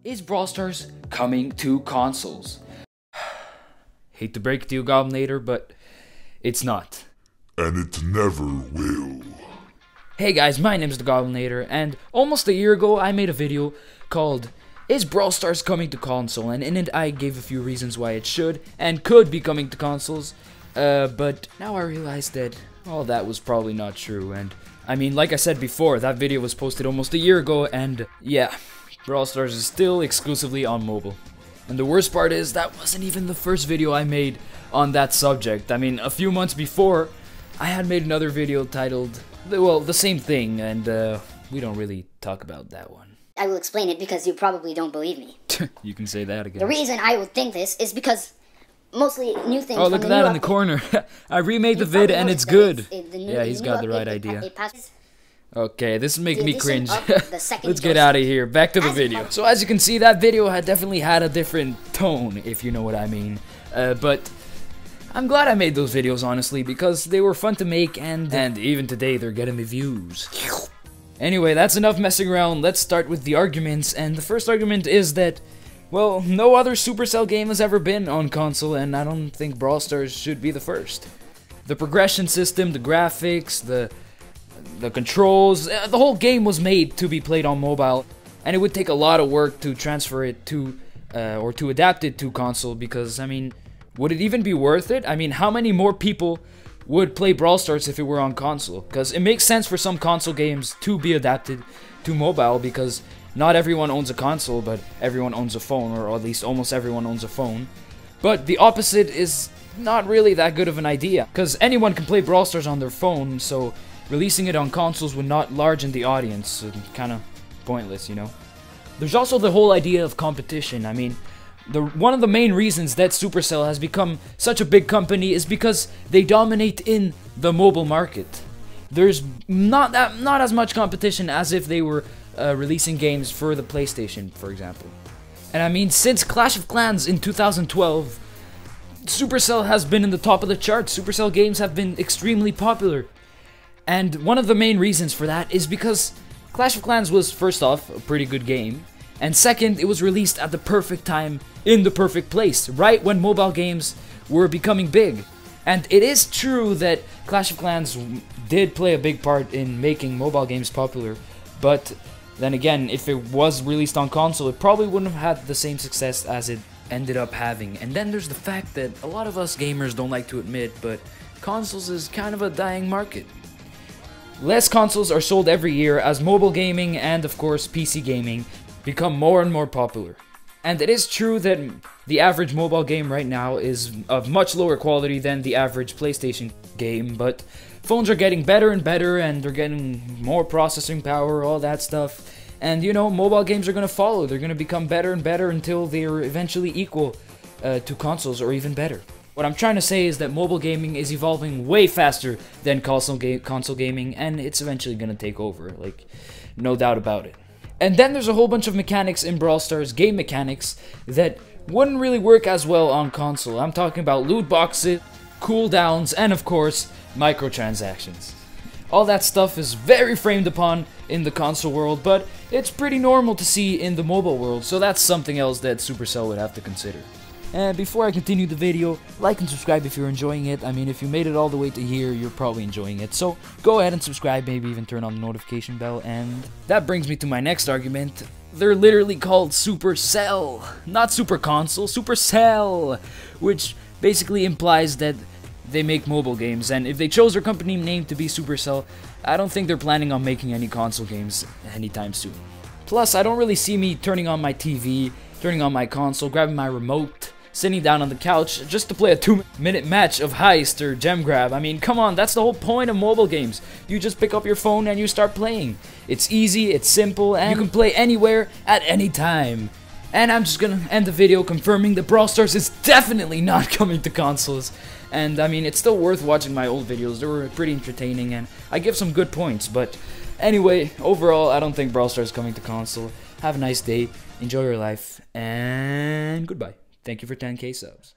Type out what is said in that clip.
Is Brawl Stars coming to consoles? Hate to break it to you, Goblinator, but it's not. And it never will. Hey guys, my name is the Goblinator, and almost a year ago I made a video called Is Brawl Stars coming to console? And in it I gave a few reasons why it should and could be coming to consoles. But now I realize that all that was probably not true. And I mean, like I said before, that video was posted almost a year ago, and yeah, Brawl Stars is still exclusively on mobile. And the worst part is, that wasn't even the first video I made on that subject. I mean, a few months before, I had made another video titled, well, the same thing, and we don't really talk about that one. I will explain it because you probably don't believe me. You can say that again. The reason I would think this is because mostly new things. Oh, look at that in the corner. I remade the vid and it's good. Yeah, he's got the right idea. Okay, this is making me cringe. Let's get out of here. Back to the video. So as you can see, that video had definitely had a different tone, if you know what I mean. But I'm glad I made those videos, honestly, because they were fun to make, and even today they're getting me views. Anyway, that's enough messing around. Let's start with the arguments, and the first argument is that, well, no other Supercell game has ever been on console, and I don't think Brawl Stars should be the first. The progression system, the graphics, the controls, the whole game was made to be played on mobile, and it would take a lot of work to transfer it to, or to adapt it to console, because, I mean, would it even be worth it? I mean, how many more people would play Brawl Stars if it were on console? Because it makes sense for some console games to be adapted to mobile, because not everyone owns a console, but everyone owns a phone, or at least almost everyone owns a phone. But the opposite is not really that good of an idea, because anyone can play Brawl Stars on their phone, so releasing it on consoles would not largen the audience, so kind of pointless, you know? There's also the whole idea of competition. I mean, one of the main reasons that Supercell has become such a big company is because they dominate in the mobile market. There's not as much competition as if they were releasing games for the PlayStation, for example. And I mean, since Clash of Clans in 2012, Supercell has been in the top of the charts. Supercell games have been extremely popular. And one of the main reasons for that is because Clash of Clans was, first off, a pretty good game, and second, it was released at the perfect time, in the perfect place, right when mobile games were becoming big. And it is true that Clash of Clans did play a big part in making mobile games popular, but then again, if it was released on console, it probably wouldn't have had the same success as it ended up having. And then there's the fact that a lot of us gamers don't like to admit, but consoles is kind of a dying market. Less consoles are sold every year as mobile gaming and, of course, PC gaming become more and more popular. And it is true that the average mobile game right now is of much lower quality than the average PlayStation game, but phones are getting better and better, and they're getting more processing power, all that stuff. And, you know, mobile games are going to follow. They're going to become better and better until they're eventually equal to consoles or even better. What I'm trying to say is that mobile gaming is evolving way faster than console gaming, and it's eventually going to take over, like, no doubt about it. And then there's a whole bunch of mechanics in Brawl Stars, game mechanics, that wouldn't really work as well on console. I'm talking about loot boxes, cooldowns, and of course, microtransactions. All that stuff is very framed upon in the console world, but it's pretty normal to see in the mobile world, so that's something else that Supercell would have to consider. And before I continue the video, like and subscribe if you're enjoying it. I mean, if you made it all the way to here, you're probably enjoying it. So go ahead and subscribe, maybe even turn on the notification bell. And that brings me to my next argument. They're literally called Supercell, not Super Console, Supercell, which basically implies that they make mobile games. And if they chose their company name to be Supercell, I don't think they're planning on making any console games anytime soon. Plus, I don't really see me turning on my TV, turning on my console, grabbing my remote, sitting down on the couch just to play a 2-minute match of Heist or Gem Grab. I mean, come on, that's the whole point of mobile games. You just pick up your phone and you start playing. It's easy, it's simple, and you can play anywhere at any time. And I'm just gonna end the video confirming that Brawl Stars is definitely not coming to consoles. And I mean, it's still worth watching my old videos. They were pretty entertaining and I give some good points. But anyway, overall, I don't think Brawl Stars is coming to console. Have a nice day, enjoy your life, and goodbye. Thank you for 10K subs.